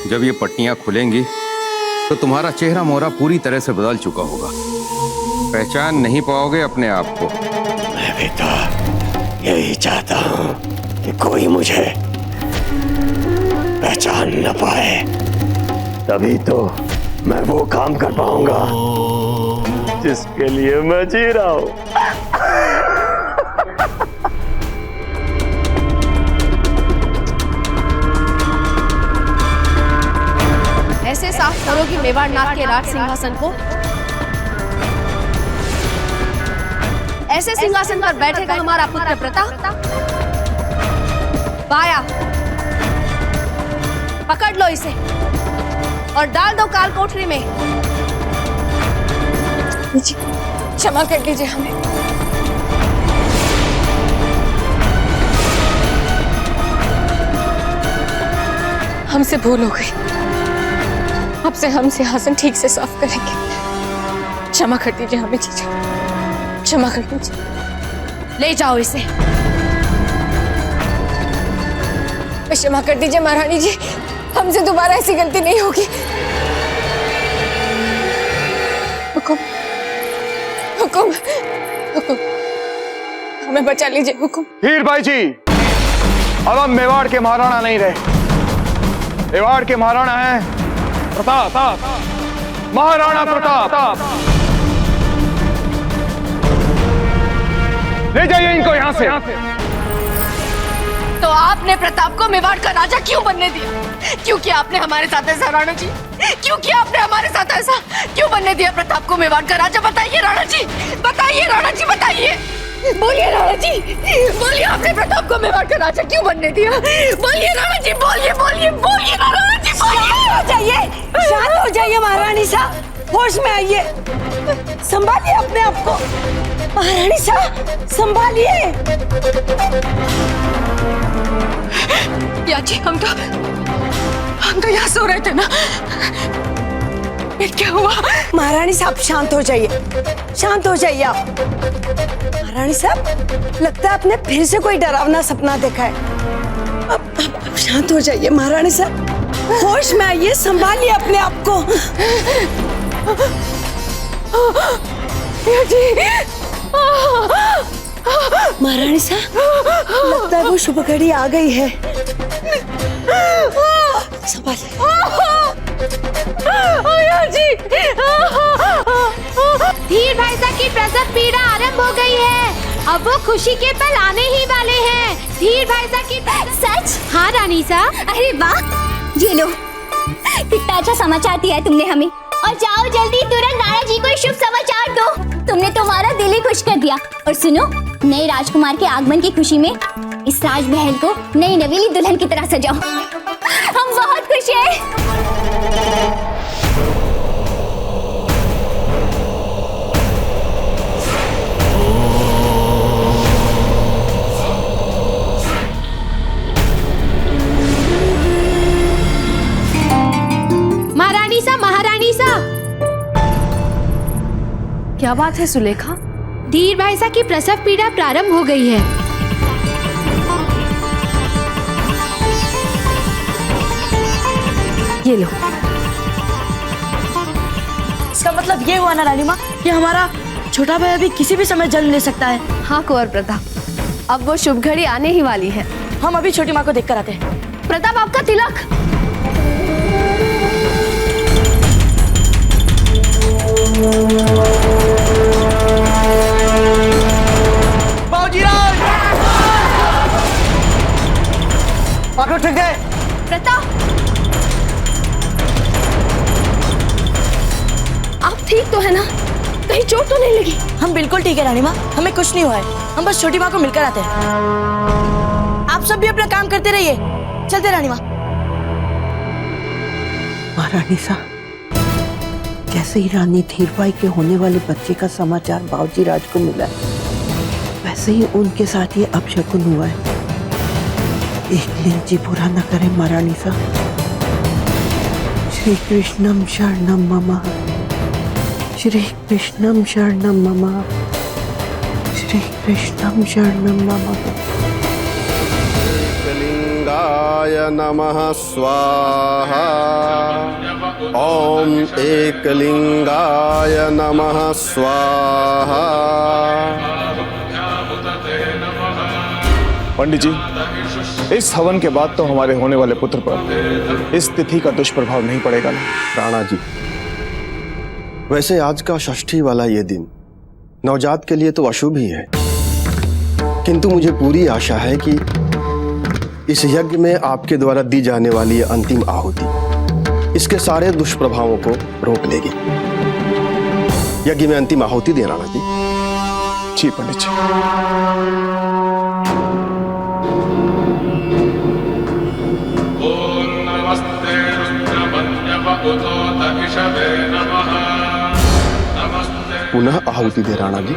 जब ये पट्टियां खुलेंगी तो तुम्हारा चेहरा मोहरा पूरी तरह से बदल चुका होगा। पहचान नहीं पाओगे अपने आप को। मैं भी तो यही चाहता हूँ कि कोई मुझे पहचान न पाए, तभी तो मैं वो काम कर पाऊंगा जिसके लिए मैं जी रहा हूँ। ऐसे साफ करोगी मेवाड़नाथ के राज सिंहासन को। ऐसे सिंहासन पर बैठेगा हमारा पुत्र प्रताप। पाया, पकड़ लो इसे और डाल दो काल कोठरी में। क्षमा कर दीजिए हमें। हमसे भूल हो गई। अब से हम सिंहासन ठीक से साफ करेंगे। क्षमा कर दीजिए हमें जीजा, क्षमा कर दीजिए। ले जाओ इसे। क्षमा कर दीजिए महारानी जी, हमसे दोबारा ऐसी गलती नहीं होगी। हुकुम, हुकुम, हुकुम, हमें बचा लीजिए हुकुम। हीर भाई जी, अब हम मेवाड़ के महाराणा नहीं रहे। मेवाड़ के महाराणा हैं प्रताप, महाराणा प्रताप। ले जाइए इनको यहाँ से। तो आपने प्रताप को मेवाड़ का राजा क्यों बनने दिया? क्यों किया आपने हमारे साथ ऐसा राणा जी? क्यों किया आपने हमारे साथ ऐसा? क्यों बनने दिया प्रताप को मेवाड़ का राजा? बताइए राणा जी, बताइए राणा जी, बताइए। बोलिए राणा जी, बोलिए, आपने प्रताप को मेवाड़ का राजा क्यों बनने दिया? बोलिए राणा जी, बोलिए बोलिए बोलिए राणा जी, बोलिए। हो जाइए, शांत हो जाइए महारानी साहब, होश में आइए, संभालिए अपने आप को। महारानी साहब संभालिए। या जी, हम तो यहाँ सो रहे थे ना, फिर क्या हुआ? महारानी साहब शांत हो जाइए, शांत हो जाइए आप। महारानी साहब, लगता है आपने फिर से कोई डरावना सपना देखा है। अब शांत हो जाइए महारानी साहब, होश में आइए, संभालिए अपने आप को। महारानी साहब, लगता है वो शुभ घड़ी आ गई है। संभालिए। धीर भाई साहब की प्रसव पीड़ा आरंभ हो गई है। अब वो खुशी के पल आने ही वाले हैं। धीर भाई साहब की सच? हाँ रानी साहब। अरे वाह, ये लो, कितना अच्छा समाचार दिया है तुमने हमें। और जाओ जल्दी तुरंत नारा जी को शुभ समाचार दो। तुमने तो हमारा दिल ही खुश कर दिया। और सुनो, नए राजकुमार के आगमन की खुशी में इस राजमहल को नई नवीली दुल्हन की तरह सजाओ। हम बहुत खुश हैं। महारानी सा, क्या बात है सुलेखा? धीर भाई साहब की प्रसव पीड़ा प्रारंभ हो गई है। ये लो। इसका मतलब ये हुआ ना रानी माँ, कि हमारा छोटा भाई अभी किसी भी समय जन्म ले सकता है। हाँ कुंवर प्रताप, अब वो शुभ घड़ी आने ही वाली है। हम अभी छोटी माँ को देख कर आते हैं। प्रताप, आपका तिलक। बाबूजीराज, आप ठीक है? प्रताप, आप ठीक तो है ना? कहीं चोट तो नहीं लगी? हम बिल्कुल ठीक है रानी माँ, हमें कुछ नहीं हुआ है। हम बस छोटी माँ को मिलकर आते हैं। आप सब भी अपना काम करते रहिए। चलते रानी माँ। महारानी साहब, जैसे ही रानी धीरबाई के होने वाले बच्चे का समाचार बाबूजी राज को मिला है, वैसे ही उनके साथ ये अपशकुन हुआ है। एक दिन जी बुरा न करे महारानी साहब। श्री कृष्णम शरणम मम, श्री कृष्णम शरणम मम, श्री कृष्णम शरणम मम। लिंगाय नमः स्वाहा। ओम एकलिंगाय नमः स्वाहा। पंडित जी, इस हवन के बाद तो हमारे होने वाले पुत्र पर इस तिथि का दुष्प्रभाव नहीं पड़ेगा ना? राणा जी, वैसे आज का षष्ठी वाला ये दिन नवजात के लिए तो अशुभ ही है, किंतु मुझे पूरी आशा है कि इस यज्ञ में आपके द्वारा दी जाने वाली ये अंतिम आहुति इसके सारे दुष्प्रभावों को रोक लेगी। यज्ञ में अंतिम आहुति दे राणा जी। जी पंडित जी। पुनः आहुति दे राणा जी।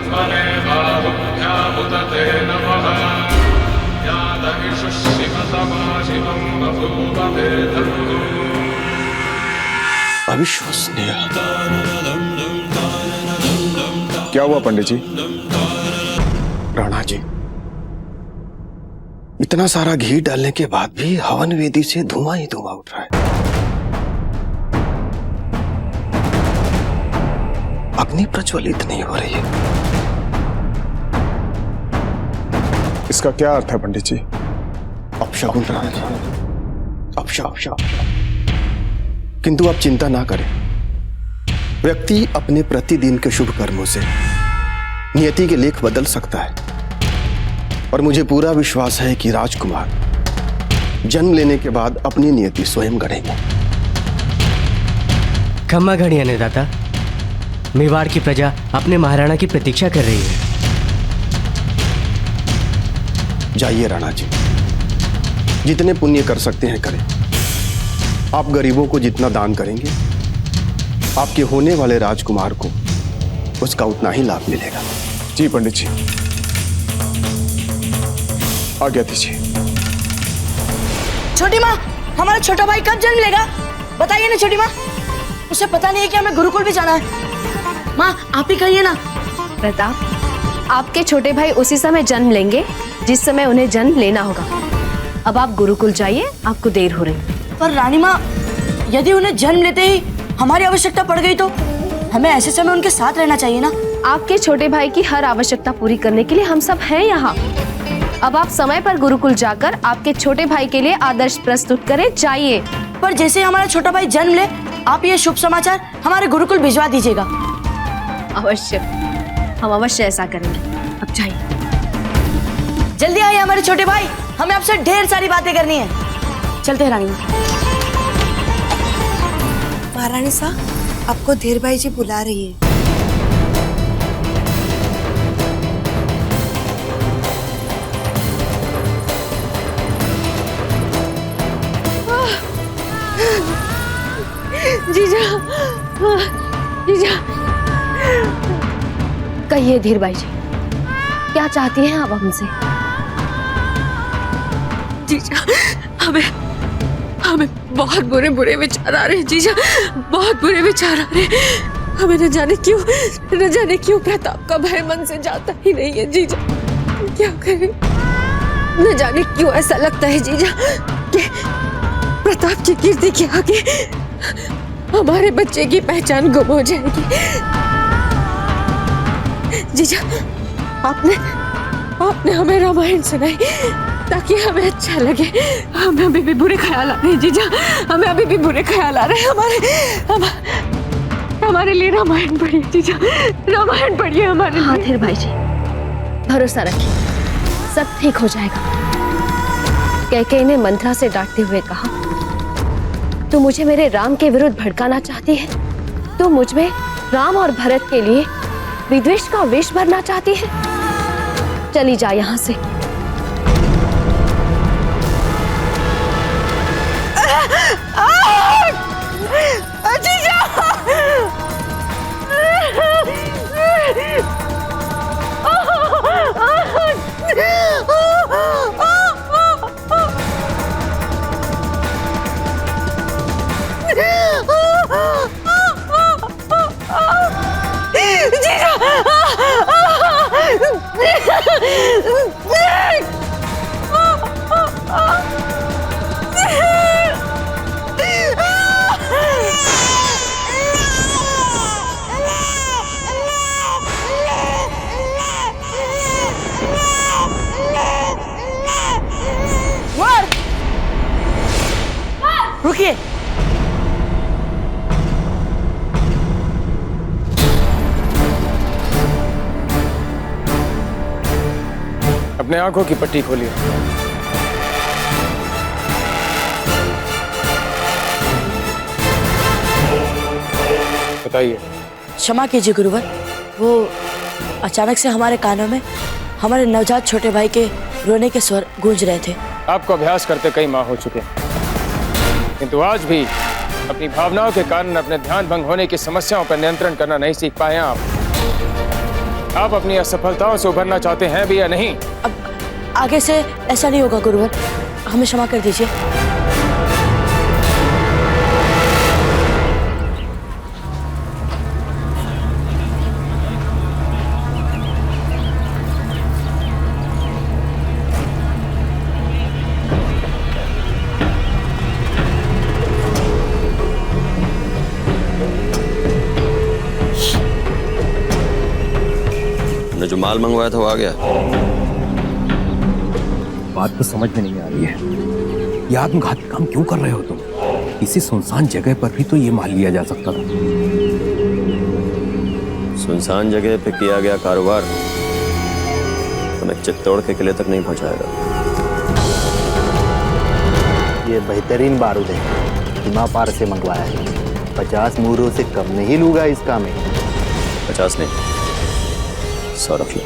अविश्वसनीय। क्या हुआ पंडित जी? राणा जी, इतना सारा घी डालने के बाद भी हवन वेदी से धुआं ही धुआं उठ रहा है। अग्नि प्रज्वलित नहीं हो रही है। इसका क्या अर्थ है पंडित जी? अपशकुन राणा जी, अपशकुन। किंतु आप चिंता ना करें, व्यक्ति अपने प्रतिदिन के शुभ कर्मों से नियति के लेख बदल सकता है, और मुझे पूरा विश्वास है कि राजकुमार जन्म लेने के बाद अपनी नियति स्वयं गढ़ेंगे। खम्मा घड़ी अन्नदाता, मेवाड़ की प्रजा अपने महाराणा की प्रतीक्षा कर रही है। जाइए राणा जी, जितने पुण्य कर सकते हैं करें। आप गरीबों को जितना दान करेंगे, आपके होने वाले राजकुमार को उसका उतना ही लाभ मिलेगा। जी पंडित जी, आज्ञा दीजिए। छोटी माँ, हमारा छोटा भाई कब जन्म लेगा? बताइए ना छोटी माँ। उसे पता नहीं है कि हमें गुरुकुल भी जाना है। माँ, आप ही कहिए ना। प्रताप, आपके छोटे भाई उसी समय जन्म लेंगे जिस समय उन्हें जन्म लेना होगा। अब आप गुरुकुल जाइए, आपको देर हो रही। पर रानी माँ, यदि उन्हें जन्म लेते ही हमारी आवश्यकता पड़ गई तो हमें ऐसे समय उनके साथ रहना चाहिए ना। आपके छोटे भाई की हर आवश्यकता पूरी करने के लिए हम सब हैं यहाँ। अब आप समय पर गुरुकुल जाकर आपके छोटे भाई के लिए आदर्श प्रस्तुत करें। जाइए। पर जैसे हमारा छोटा भाई जन्म ले, आप ये शुभ समाचार हमारे गुरुकुल भिजवा दीजिएगा। अवश्य, हम अवश्य ऐसा करेंगे। अब जाइए। जल्दी आइए हमारे छोटे भाई, हमें आपसे ढेर सारी बातें करनी है। चलते हैं रानी माँ। महारानी साहब, आपको धीर भाई जी बुला रही है। जीजा, जीजा, कहिए धीर भाई जी, क्या चाहती हैं आप हमसे? जीजा, हमें बहुत बुरे विचार आ रहे हैं जीजा, बहुत बुरे विचार आ रहे हैं। हमें न जाने क्यों प्रताप का भय मन से जाता ही नहीं है जीजा। क्या करें? न जाने क्यों ऐसा लगता है जीजा कि प्रताप की कीर्ति के आगे हमारे बच्चे की पहचान गुम हो जाएगी। जीजा, आपने हमें रामायण सुनाई ताकि हमें अच्छा लगे। हमें अभी भी बुरे ख्याल आ रहे हैं जीजा, हमें अभी भी बुरे ख्याल आ रहे हैं। हमारे लिए रामायण पढ़िए जीजा, रामायण पढ़िए हमारे लिए। धीर भाई जी, भरोसा रखिए, सब ठीक हो जाएगा। कैकेयी ने मंत्रा से डांटते हुए कहा, तू मुझे मेरे राम के विरुद्ध भड़काना चाहती है? तू मुझ में राम और भरत के लिए विद्वेष का विष भरना चाहती है? चली जा यहाँ से। अपने आंखों की पट्टी खोलिए। बताइए। क्षमा कीजिए गुरुवर, वो अचानक से हमारे कानों में हमारे नवजात छोटे भाई के रोने के स्वर गूंज रहे थे। आपको अभ्यास करते कई माह हो चुके हैं, किंतु आज भी अपनी भावनाओं के कारण अपने ध्यान भंग होने की समस्याओं पर नियंत्रण करना नहीं सीख पाए हैं आप अपनी असफलताओं से उभरना चाहते हैं भी या नहीं? अब आगे से ऐसा नहीं होगा गुरुवर, हमें क्षमा कर दीजिए। जो माल मंगवाया था वो आ गया? बात तो समझ में नहीं आ रही है, ये आत्मघाती काम क्यों कर रहे हो तुम? किसी सुनसान जगह पर भी तो ये माल लिया जा सकता था। सुनसान जगह पे किया गया कारोबार हमें चित्तौड़ के किले तक नहीं पहुंचाएगा। ये बेहतरीन बारूद है, सीमा पार से मंगवाया है। 50 मूरों से कम नहीं लूंगा इसका मैं। 50 नहीं, 100 रख लो।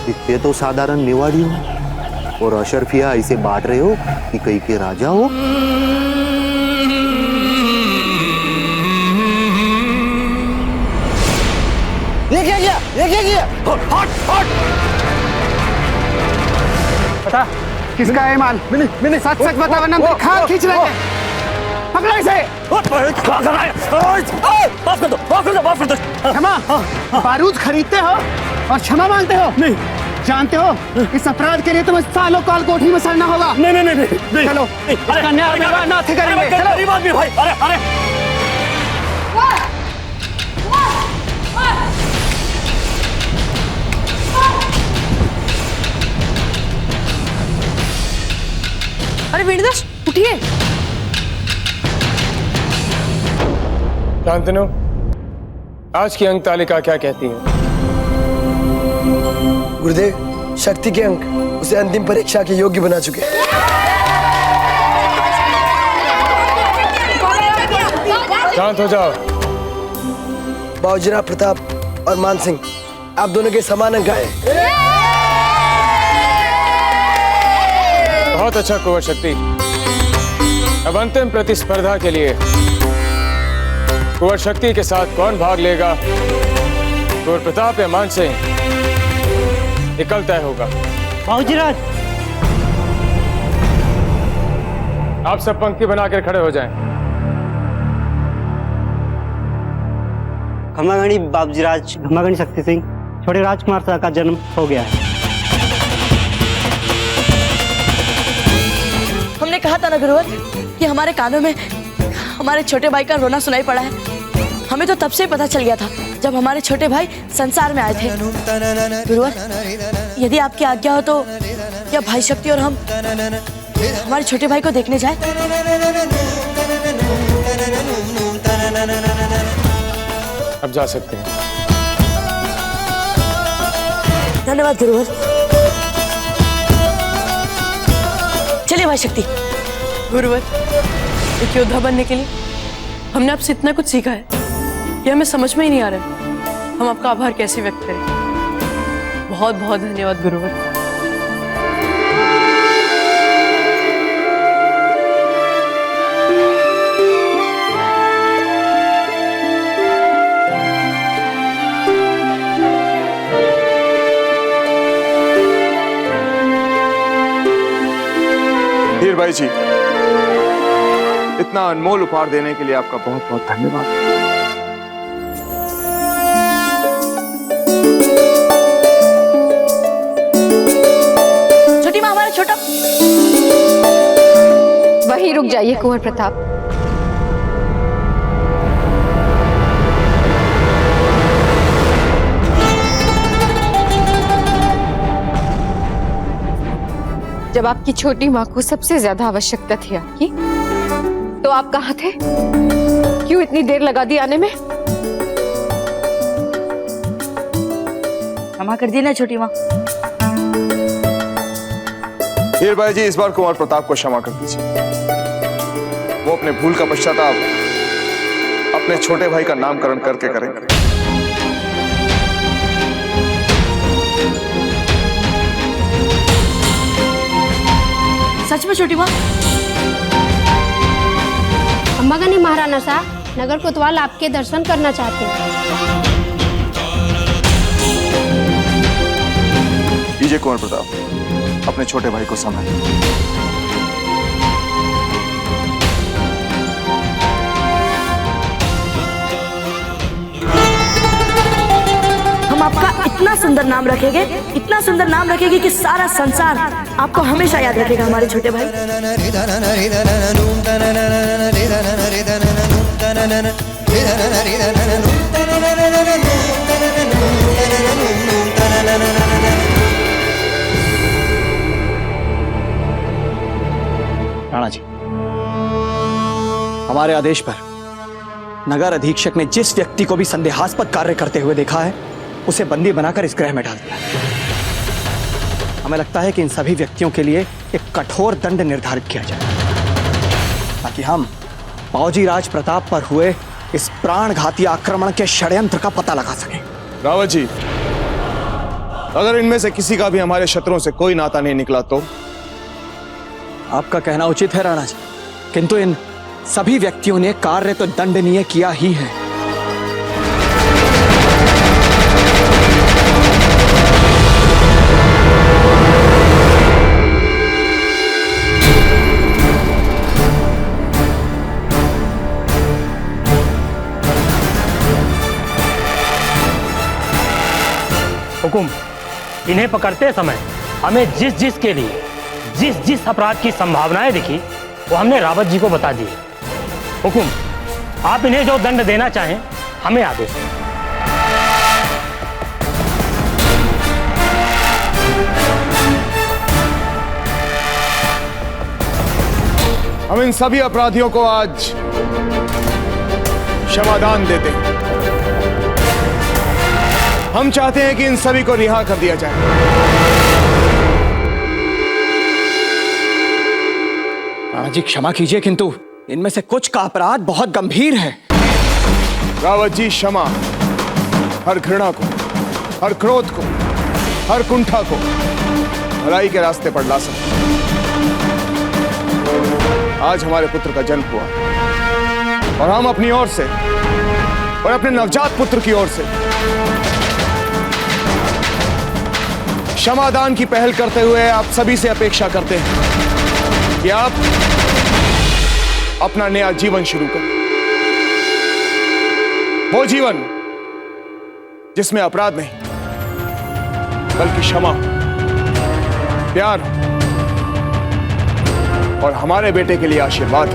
दिखते तो साधारण मेवाड़ी हो और अशरफिया ऐसे बांट रहे हो कि कई के राजा हो। लेके गया, लेके गया। हट हट। बता किसका है माल? मैंने सच सच बता वरना हम खाल खींच लेंगे। पकड़ो इसे। माफ कर दो, माफ कर दो, माफ कर दो। क्षमा, बारूद खरीदते हो और क्षमा मांगते हो? नहीं। जानते हो इस अपराध के लिए तुम्हें सालों काल कोठी में सड़ना होगा। नहीं नहीं नहीं नहीं। चलो इसका न्याय मेरा नाथ करेंगे। चलो गरीब आदमी भाई। अरे अरे अरे वेणुदास उठिए। शांतनु, आज की अंक तालिका क्या कहती है? गुरुदेव, शक्ति के अंक उसे अंतिम परीक्षा के योग्य बना चुके हैं। शांत हो जाओ। बाबूजीराव प्रताप और मान सिंह, आप दोनों के समान अंक आए। बहुत अच्छा कुंवर शक्ति। अब अंतिम प्रतिस्पर्धा के लिए कुंवर शक्ति के साथ कौन भाग लेगा? कुंवर प्रताप या मान सिंह, ये कल तय होगा। बाबूजीराज, आप सब पंक्ति बनाकर खड़े हो जाएं। खमागणी बाबूजीराज, खमागणी शक्ति सिंह, छोटे राजकुमार शाह का जन्म हो गया है। हमने कहा था ना गुरुवर कि हमारे कानों में हमारे छोटे भाई का रोना सुनाई पड़ा है। हमें तो तब से पता चल गया था जब हमारे छोटे भाई संसार में आए थे। गुरुवर, यदि आपकी आज्ञा हो तो क्या भाई शक्ति और हम हमारे छोटे भाई को देखने जाए? अब जा सकते हैं। धन्यवाद गुरुवर। चलिए भाई शक्ति। गुरुवर, एक योद्धा बनने के लिए हमने आपसे इतना कुछ सीखा है कि हमें समझ में ही नहीं आ रहा है हम आपका आभार कैसे व्यक्त करें। बहुत बहुत धन्यवाद गुरुवर। धीर भाई जी, इतना अनमोल उपहार देने के लिए आपका बहुत बहुत धन्यवाद। छोटी माँ, हमारा छोटा। वहीं रुक जाइए कुंवर प्रताप। जब आपकी छोटी माँ को सबसे ज्यादा आवश्यकता थी आपकी, तो आप कहाँ थे? क्यों इतनी देर लगा दी आने में? क्षमा कर दी ना छोटी माँ। धीर भाई जी, इस बार कुंवर प्रताप को क्षमा कर दीजिए। वो अपने भूल का पश्चाताप अपने छोटे भाई का नामकरण करके करेंगे। सच में छोटी माँ? अम्मा गनी महाराणा सा नगर कोतवाल आपके दर्शन करना चाहते हैं। लीजिए कुंवर प्रताप, अपने छोटे भाई को संभालिए। हम आपका इतना सुंदर नाम रखेंगे, इतना सुंदर नाम रखेंगे कि सारा संसार आपको हमेशा याद रखेगा हमारे छोटे भाई। राणा जी, हमारे आदेश पर नगर अधीक्षक ने जिस व्यक्ति को भी संदेहास्पद कार्य करते हुए देखा है उसे बंदी बनाकर इस गृह में डाल दिया। हमें लगता है कि इन सभी व्यक्तियों के लिए एक कठोर दंड निर्धारित किया जाए ताकि हम बाबूजी राज प्रताप पर हुए इस प्राणघाती आक्रमण के षड्यंत्र का पता लगा सकें। रावत जी, अगर इनमें से किसी का भी हमारे शत्रुओं से कोई नाता नहीं निकला तो? आपका कहना उचित है राणा जी, किंतु इन सभी व्यक्तियों ने कार्य तो दंडनीय किया ही है। हुकुम, इन्हें पकड़ते समय हमें जिस के लिए जिस अपराध की संभावनाएं दिखी वो हमने रावत जी को बता दी। हुकुम, आप इन्हें जो दंड देना चाहें हमें आदेश दें। हम इन सभी अपराधियों को आज क्षमादान देते हैं। हम चाहते हैं कि इन सभी को रिहा कर दिया जाए। राणा जी क्षमा कीजिए, किंतु इनमें से कुछ का अपराध बहुत गंभीर है। रावत जी, क्षमा हर घृणा को, हर क्रोध को, हर कुंठा को भलाई के रास्ते पर ला सकते। आज हमारे पुत्र का जन्म हुआ और हम अपनी ओर से और अपने नवजात पुत्र की ओर से क्षमादान की पहल करते हुए आप सभी से अपेक्षा करते हैं कि आप अपना नया जीवन शुरू करें। वो जीवन जिसमें अपराध नहीं बल्कि क्षमा, प्यार और हमारे बेटे के लिए आशीर्वाद।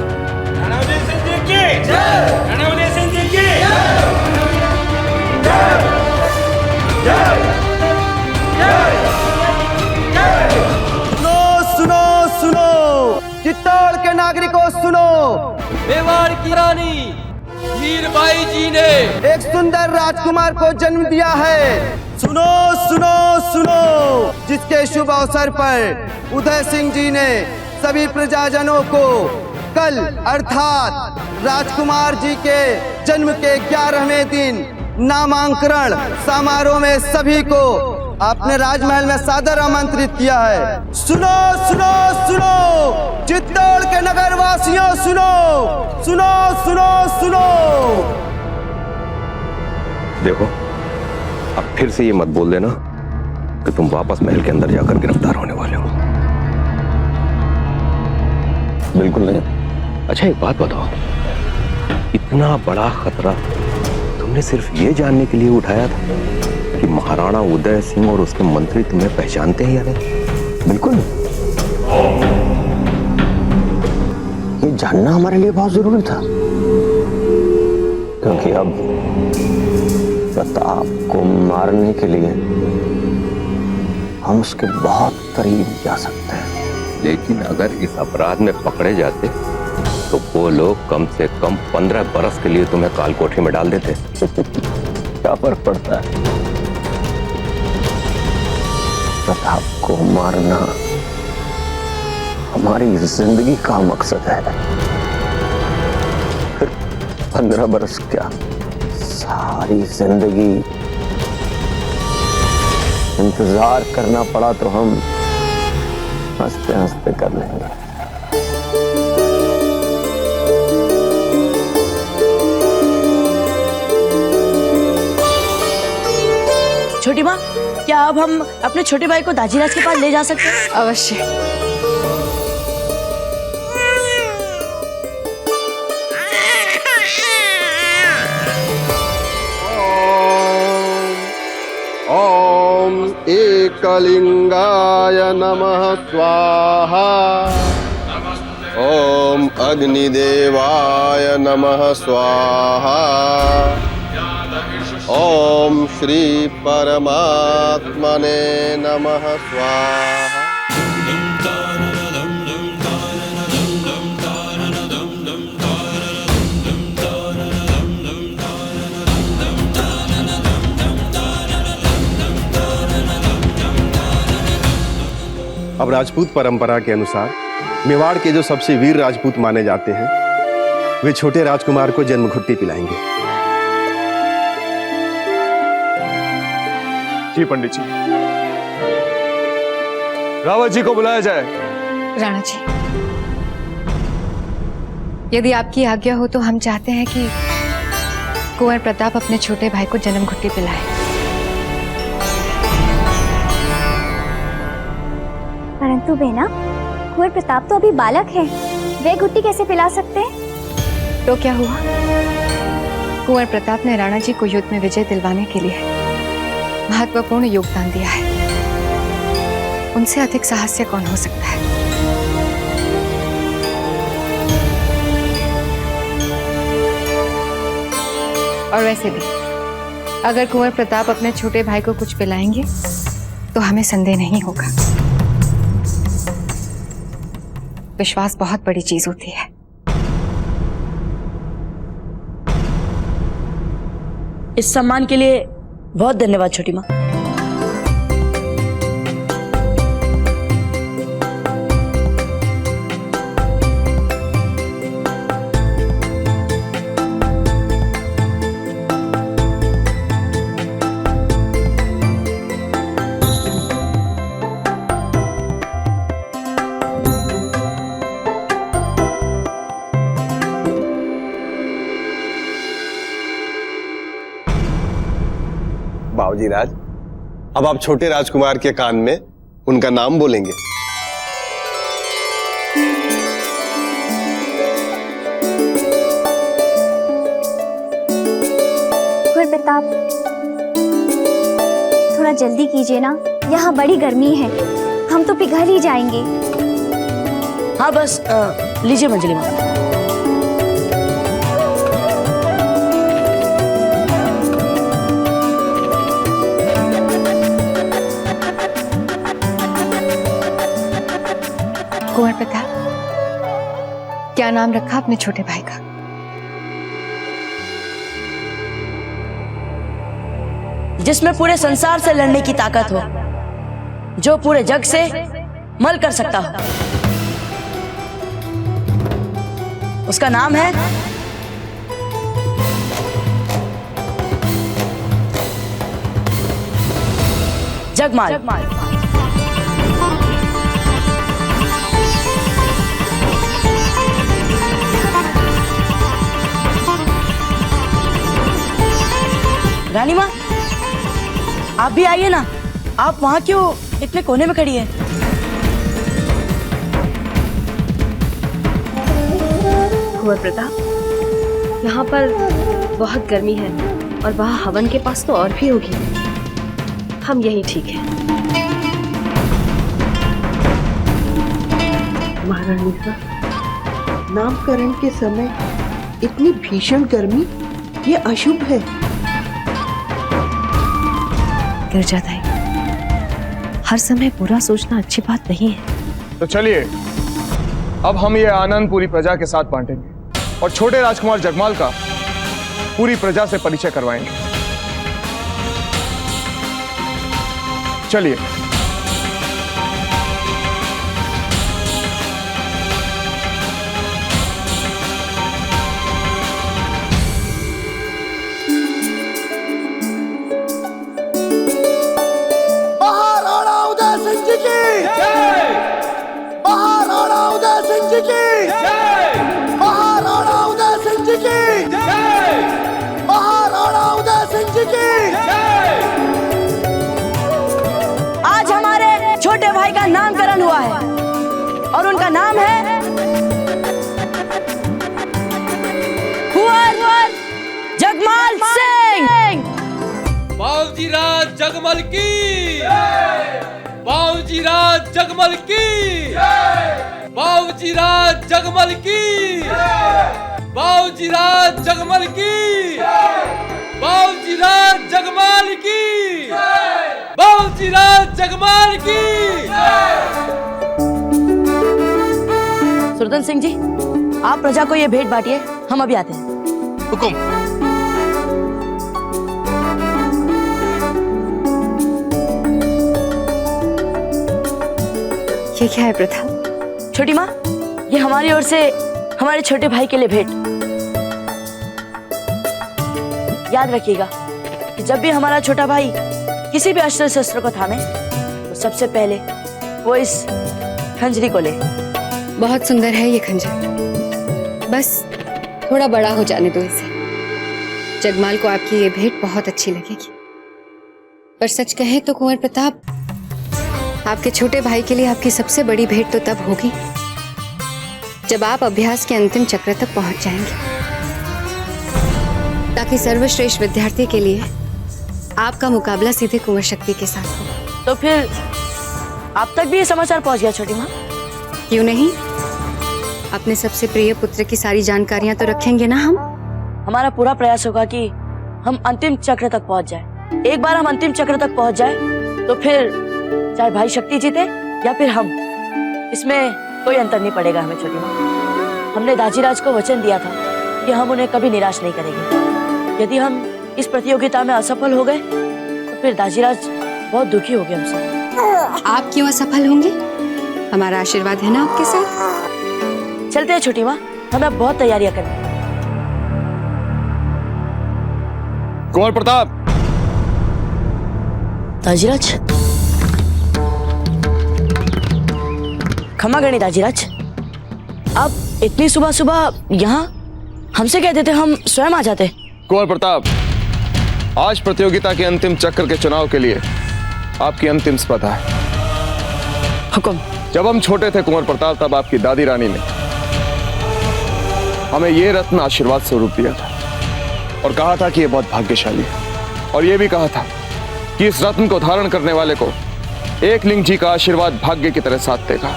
सुनो सुनो चित्तौड़ के नागरिकों, सुनो। मेवाड़ की रानी हीरबाई जी ने एक सुंदर राजकुमार को जन्म दिया है। सुनो सुनो सुनो, जिसके शुभ अवसर पर उदय सिंह जी ने सभी प्रजाजनों को कल अर्थात राजकुमार जी के जन्म के 11वें दिन नामांकन समारोह में सभी को आपने राजमहल में सादर आमंत्रित किया है। सुनो सुनो सुनो चित्तौड़ के नगर वासियों, सुनो सुनो सुनो सुनो। देखो, अब फिर से ये मत बोल देना कि तुम वापस महल के अंदर जाकर गिरफ्तार होने वाले हो। बिल्कुल नहीं। अच्छा एक बात बताओ, इतना बड़ा खतरा तुमने सिर्फ ये जानने के लिए उठाया था कि महाराणा उदय सिंह और उसके मंत्री तुम्हें पहचानते हैं या नहीं? बिल्कुल, ये जानना हमारे लिए बहुत जरूरी था, क्योंकि अब प्रताप को मारने के लिए हम उसके बहुत करीब जा सकते हैं। लेकिन अगर इस अपराध में पकड़े जाते तो वो लोग कम से कम 15 बरस के लिए तुम्हें कालकोठरी में डाल देते। क्या फर्क पड़ता है? प्रताप को मारना हमारी जिंदगी का मकसद है। फिर 15 बरस क्या, सारी जिंदगी इंतजार करना पड़ा तो हम हंसते हंसते कर लेंगे। छोटी माँ, क्या अब हम अपने छोटे भाई को दाजीराज के पास ले जा सकते हैं? अवश्य। ओम एकलिंगाय नमः स्वाहा। ओम अग्निदेवाय नमः स्वाहा। ओम श्री परमात्मने नमः स्वाहा। अब राजपूत परंपरा के अनुसार मेवाड़ के जो सबसे वीर राजपूत माने जाते हैं वे छोटे राजकुमार को जन्मघुट्टी पिलाएंगे। जी पंडित जी, रावत जी को बुलाया जाए। राणा जी, यदि आपकी आज्ञा हो तो हम चाहते हैं कि कुंवर प्रताप अपने छोटे भाई को जन्म घुट्टी पिलाए। परंतु बेना, कुंवर प्रताप तो अभी बालक है, वे घुट्टी कैसे पिला सकते हैं? तो क्या हुआ? कुंवर प्रताप ने राणा जी को युद्ध में विजय दिलवाने के लिए महत्वपूर्ण योगदान दिया है। उनसे अधिक साहस्य कौन हो सकता है? और वैसे भी अगर कुंवर प्रताप अपने छोटे भाई को कुछ पिलाएंगे तो हमें संदेह नहीं होगा। विश्वास बहुत बड़ी चीज होती है। इस सम्मान के लिए बहुत धन्यवाद छोटी माँ। बाबूजी राज, अब आप छोटे राजकुमार के कान में उनका नाम बोलेंगे। कुंवर प्रताप, थोड़ा जल्दी कीजिए ना, यहाँ बड़ी गर्मी है, हम तो पिघल ही जाएंगे। हाँ बस लीजिए मंजली माँ। कुंवर प्रताप, क्या नाम रखा अपने छोटे भाई का? जिसमें पूरे संसार से लड़ने की ताकत हो, जो पूरे जग से मल कर सकता हो, उसका नाम है जगमाल। रानी माँ, आप भी आइए ना। आप वहां क्यों इतने कोने में खड़ी हैं? कुंवर प्रताप, यहाँ पर बहुत गर्मी है और वहाँ हवन के पास तो और भी होगी। हम यही ठीक है। महारानी साहब, नामकरण के समय इतनी भीषण गर्मी, ये अशुभ है। गिरजादाई, हर समय बुरा सोचना अच्छी बात नहीं है। तो चलिए, अब हम ये आनंद पूरी प्रजा के साथ बांटेंगे और छोटे राजकुमार जगमाल का पूरी प्रजा से परिचय करवाएंगे। चलिए। जी की जय, महाराणा उदय सिंह जी की जय, महाराणा उदय सिंह जी की जय। आज हमारे छोटे भाई का नामकरण हुआ है और उनका नाम है कुंवर जगमाल सिंह। बाबूजी राज जगमल की जय, बाबूजी राज जगमल की जय, बाबूजी राज जगमल की जय, बाबूजी राज जगमल की जय, बाबूजी राज जगमाल की जय, बाबूजी राज जगमाल की जय। सुरदन सिंह जी, आप प्रजा को ये भेंट बांटिए, हम अभी आते हैं। हुकुम। ये क्या है प्रथा? छोटी माँ, ये हमारी ओर से हमारे छोटे भाई के लिए भेंट। याद रखिएगा कि जब भी हमारा छोटा भाई किसी भी अस्त्र शस्त्र को थामे तो सबसे पहले वो इस खंजरी को ले। बहुत सुंदर है ये खंजर, बस थोड़ा बड़ा हो जाने दो इसे। जगमाल को आपकी ये भेंट बहुत अच्छी लगेगी। पर सच कहें तो कुंवर प्रताप, आपके छोटे भाई के लिए आपकी सबसे बड़ी भेंट तो तब होगी जब आप अभ्यास के अंतिम चक्र तक पहुंच जाएंगे, ताकि सर्वश्रेष्ठ विद्यार्थी के लिए आपका मुकाबला सीधे कुंवर शक्ति के साथ हो। तो फिर आप तक भी ये समाचार पहुंच गया छोटी माँ? क्यों नहीं, अपने सबसे प्रिय पुत्र की सारी जानकारियां तो रखेंगे ना हम। हमारा पूरा प्रयास होगा कि हम अंतिम चक्र तक पहुंच जाए। एक बार हम अंतिम चक्र तक पहुंच जाए तो फिर चाहे भाई शक्ति जीते या फिर हम, इसमें कोई अंतर नहीं पड़ेगा हमें छोटी माँ। हमने दाजीराज को वचन दिया था कि हम उन्हें कभी निराश नहीं करेंगे। यदि हम इस प्रतियोगिता में असफल हो गए तो फिर दाजीराज बहुत दुखी हो गए हमसे। आप क्यों असफल होंगे? हमारा आशीर्वाद है ना आपके साथ। चलते हैं छोटी माँ, हमें अब बहुत तैयारियां करनी है। कुंवर प्रताप। दाजीराज, क्षमा करनी दाजीराज, आप इतनी सुबह सुबह यहाँ हमसे कहते थे, हम स्वयं आ जाते। कुंवर प्रताप, आज प्रतियोगिता के अंतिम चक्र के चुनाव के लिए आपकी अंतिम स्पर्धा है। हुकुम। जब हम छोटे थे कुंवर प्रताप, तब आपकी दादी रानी ने हमें ये रत्न आशीर्वाद स्वरूप दिया था और कहा था कि ये बहुत भाग्यशाली है, और ये भी कहा था कि इस रत्न को धारण करने वाले को एकलिंग जी का आशीर्वाद भाग्य की तरह साथ देगा।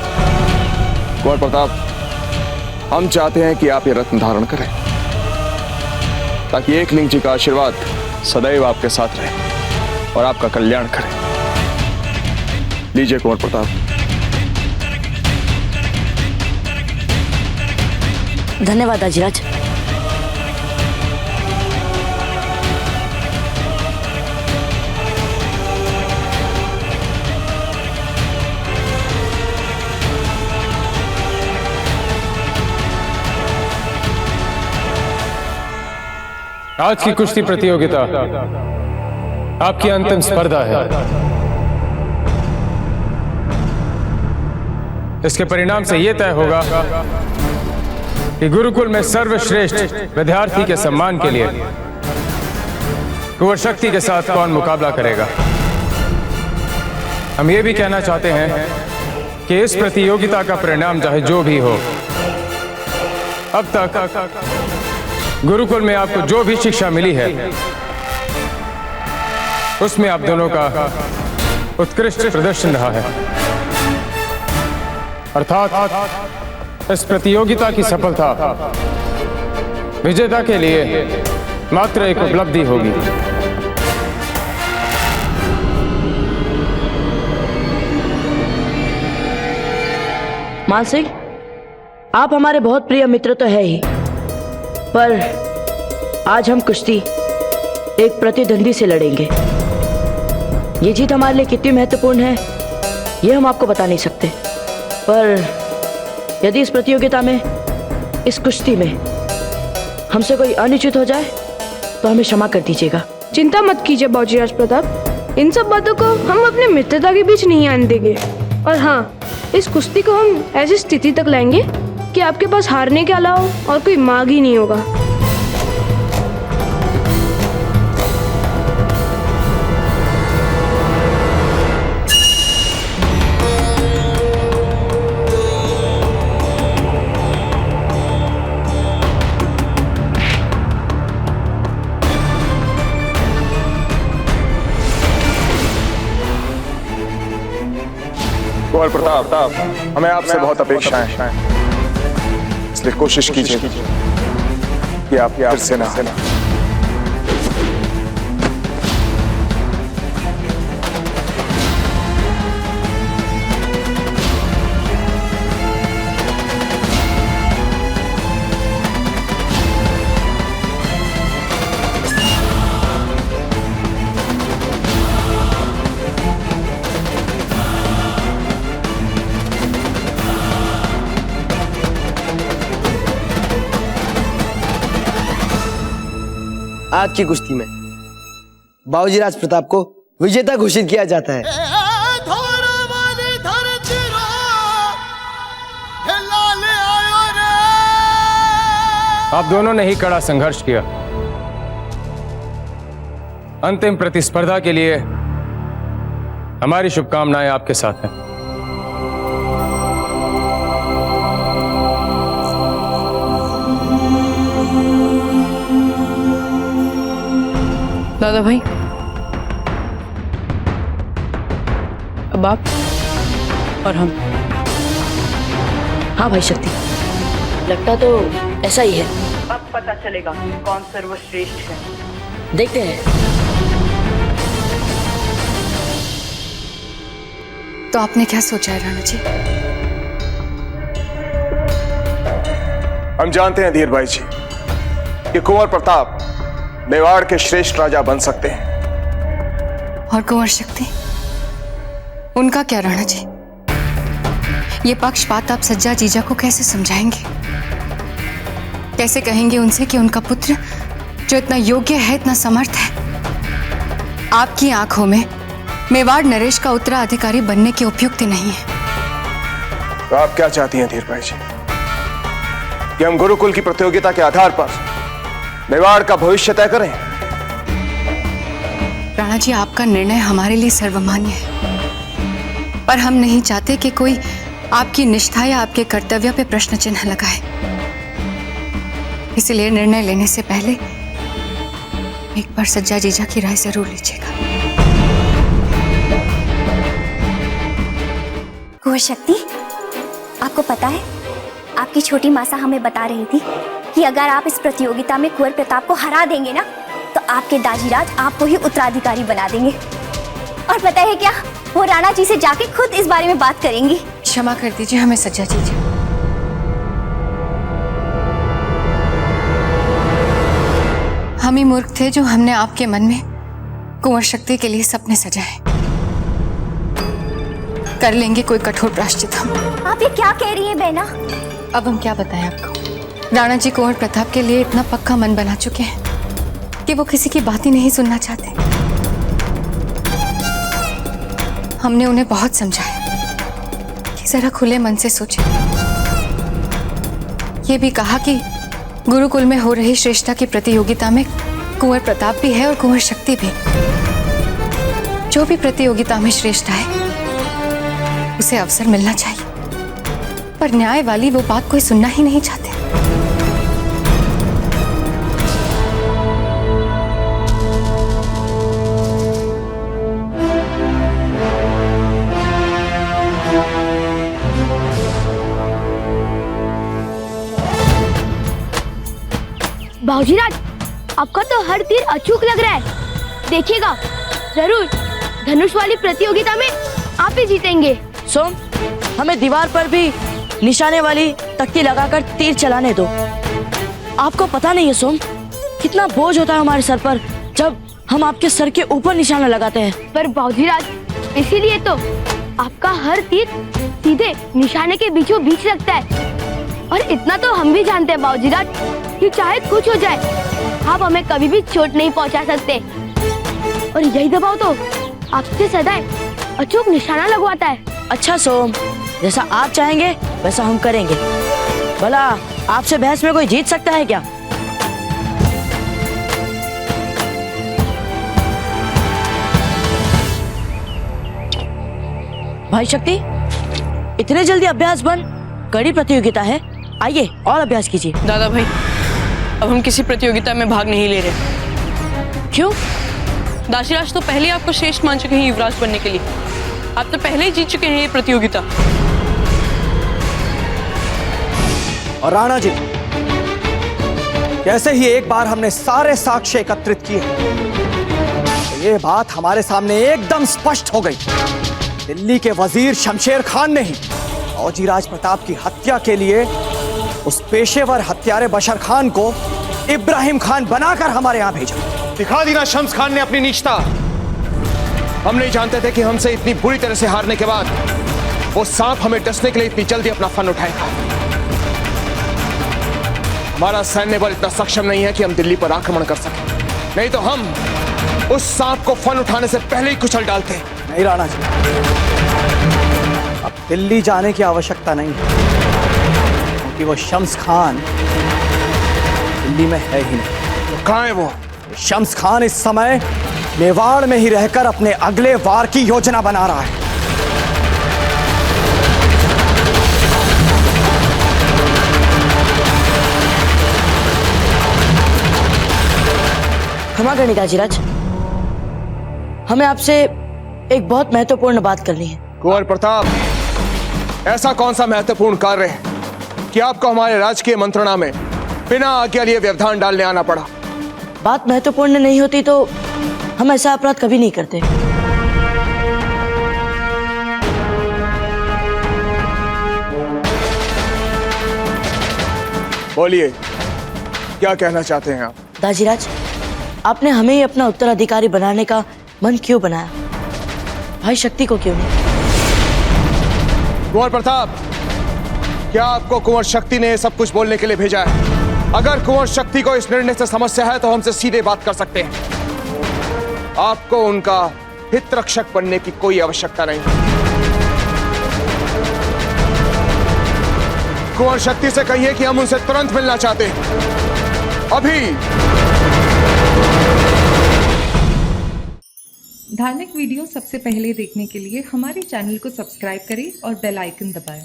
कुंवर प्रताप, हम चाहते हैं कि आप ये रत्न धारण करें ताकि एकलिंग जी का आशीर्वाद सदैव आपके साथ रहे और आपका कल्याण करे। लीजिए कुंवर प्रताप। धन्यवाद दाजीराज। आज की कुश्ती प्रतियोगिता आपकी अंतिम स्पर्धा है। इसके परिणाम से यह तय होगा कि गुरुकुल में सर्वश्रेष्ठ विद्यार्थी के सम्मान के लिए कुंवर शक्ति के साथ कौन मुकाबला करेगा। हम ये भी कहना चाहते हैं कि इस प्रतियोगिता का परिणाम चाहे जो भी हो, अब तक गुरुकुल में आपको जो भी शिक्षा मिली है उसमें आप दोनों का उत्कृष्ट प्रदर्शन रहा है। अर्थात इस प्रतियोगिता की सफलता विजेता के लिए मात्र एक उपलब्धि होगी। मान सिंह, आप हमारे बहुत प्रिय मित्र तो है ही, पर आज हम कुश्ती एक प्रतिद्वंदी से लड़ेंगे। ये जीत हमारे लिए कितनी महत्वपूर्ण है ये हम आपको बता नहीं सकते, पर यदि इस प्रतियोगिता में, इस कुश्ती में हमसे कोई अनिश्चित हो जाए तो हमें क्षमा कर दीजिएगा। चिंता मत कीजिए बाबूजी राज प्रताप, इन सब बातों को हम अपने मित्रता के बीच नहीं आने देंगे। और हाँ, इस कुश्ती को हम ऐसी स्थिति तक लाएंगे कि आपके पास हारने के अलावा और कोई मार्ग ही नहीं होगा। कुंवर प्रताप, हमें आपसे बहुत अपेक्षाएं हैं, इसलिए कोशिश कीजिए कि आप फिर से ना आज की कुश्ती में बाबूजी राज प्रताप को विजेता घोषित किया जाता है। आप दोनों ने ही कड़ा संघर्ष किया। अंतिम प्रतिस्पर्धा के लिए हमारी शुभकामनाएं आपके साथ हैं। दादा भाई, अब आप और हम। हाँ भाई शक्ति, लगता तो ऐसा ही है। अब पता चलेगा कौन सर्वश्रेष्ठ है। देखते हैं। तो आपने क्या सोचा है राणा जी? हम जानते हैं धीर भाई जी कि कुंवर प्रताप मेवाड़ के श्रेष्ठ राजा बन सकते हैं। और कुंवर शक्ति, उनका क्या राणा जी? ये पक्षपात आप सज्जा जीजा को कैसे समझाएंगे? कैसे कहेंगे उनसे कि उनका पुत्र जो इतना योग्य है, इतना समर्थ है, आपकी आंखों में मेवाड़ नरेश का उत्तराधिकारी बनने के उपयुक्त नहीं है? तो आप क्या चाहती हैं धीर भाई जी, कि हम गुरुकुल की प्रतियोगिता के आधार पर मेवाड़ का भविष्य तय करें? राणा जी, आपका निर्णय हमारे लिए सर्वमान्य है, पर हम नहीं चाहते कि कोई आपकी निष्ठा या आपके कर्तव्य पे प्रश्न चिन्ह लगाए। इसलिए निर्णय लेने से पहले एक बार सज्जा जीजा की राय जरूर लीजिएगा। कुंवर शक्ति, आपको पता है, आपकी छोटी मासा हमें बता रही थी कि अगर आप इस प्रतियोगिता में कुंवर प्रताप को हरा देंगे ना, तो आपके दाजीराज आपको ही उत्तराधिकारी बना देंगे। और पता है क्या, वो राणा जी से जाके खुद इस बारे में बात करेंगी। क्षमा कर दीजिए हमें सज्जा जीजा। हम ही मूर्ख थे जो हमने आपके मन में कुंवर शक्ति के लिए सपने सजाए। कर लेंगे कोई कठोर प्रायश्चित हम। आप ये क्या कह रही है बहना? अब हम क्या बताएं आपको? राणा जी कुंवर प्रताप के लिए इतना पक्का मन बना चुके हैं कि वो किसी की बात ही नहीं सुनना चाहते। हमने उन्हें बहुत समझाया कि जरा खुले मन से सोचें। ये भी कहा कि गुरुकुल में हो रही श्रेष्ठता की प्रतियोगिता में कुंवर प्रताप भी है और कुंवर शक्ति भी। जो भी प्रतियोगिता में श्रेष्ठ है उसे अवसर मिलना चाहिए, पर न्याय वाली वो बात कोई सुनना ही नहीं चाहते। बाबूजीराज, आपका तो हर तीर अचूक लग रहा है। देखिएगा, जरूर धनुष वाली प्रतियोगिता में आप ही जीतेंगे। सोम, हमें दीवार पर भी निशाने वाली तख्ती लगाकर तीर चलाने दो। आपको पता नहीं है सोम, कितना बोझ होता है हमारे सर पर जब हम आपके सर के ऊपर निशाना लगाते हैं। पर बाबूजीराज, इसीलिए तो आपका हर तीर सीधे निशाने के बीचों बीच लगता है। और इतना तो हम भी जानते हैं बाबूजीराज कि चाहे कुछ हो जाए, आप हमें कभी भी चोट नहीं पहुंचा सकते। और यही दबाव तो आपसे सदैव अचूक निशाना लगवाता है। अच्छा सोम, जैसा आप चाहेंगे वैसा हम करेंगे। भला आपसे बहस में कोई जीत सकता है क्या? भाई शक्ति, इतने जल्दी अभ्यास बंद? कड़ी प्रतियोगिता है, आइए और अभ्यास कीजिए। दादा भाई, अब हम किसी प्रतियोगिता में भाग नहीं ले रहे। क्यों? दाशीराज तो पहले आपको श्रेष्ठ मान चुके हैं युवराज बनने के लिए। आप तो पहले ही जीत चुके हैं ये प्रतियोगिता। और राणा जी, जैसे ही एक बार हमने सारे साक्ष्य एकत्रित किए तो ये बात हमारे सामने एकदम स्पष्ट हो गई। दिल्ली के वजीर शमशेर खान ने ही फौजीराज प्रताप की हत्या के लिए उस पेशेवर हत्यारे बशर खान को इब्राहिम खान बनाकर हमारे यहां भेजा। दिखा दी ना शम्स खान ने अपनी नीचता। हम नहीं जानते थे कि हमसे इतनी बुरी तरह से हारने के बाद वो सांप हमें डसने के लिए इतनी जल्दी अपना फन उठाएगा। हमारा सैन्य बल इतना सक्षम नहीं है कि हम दिल्ली पर आक्रमण कर सकें, नहीं तो हम उस सांप को फन उठाने से पहले ही कुचल डालते। नहीं राणा जी, अब दिल्ली जाने की आवश्यकता नहीं है, क्योंकि वो शम्स खान दिल्ली में है ही नहीं। तो कहाँ है वो? शम्स खान इस समय मेवाड़ में ही रहकर अपने अगले वार की योजना बना रहा है। क्षमा करनी दाजीराज, हमें आपसे एक बहुत महत्वपूर्ण बात करनी है। कुंवर प्रताप, ऐसा कौन सा महत्वपूर्ण कार्य है कि आपको हमारे राजकीय मंत्रणा में बिना आज्ञा लिए व्यवधान डालने आना पड़ा? बात महत्वपूर्ण नहीं होती तो हम ऐसा अपराध कभी नहीं करते। बोलिए, क्या कहना चाहते हैं आप? दाजीराज, आपने हमें ही अपना उत्तराधिकारी बनाने का मन क्यों बनाया? भाई शक्ति को क्यों नहीं? कुंवर प्रताप, क्या आपको कुंवर शक्ति ने सब कुछ बोलने के लिए भेजा है? अगर कुंवर शक्ति को इस निर्णय से समस्या है तो हमसे सीधे बात कर सकते हैं। आपको उनका हित रक्षक बनने की कोई आवश्यकता नहीं। कुंवर शक्ति से कहिए कि हम उनसे तुरंत मिलना चाहते हैं, अभी। धार्मिक वीडियो सबसे पहले देखने के लिए हमारे चैनल को सब्सक्राइब करें और बेल आइकन दबाएं।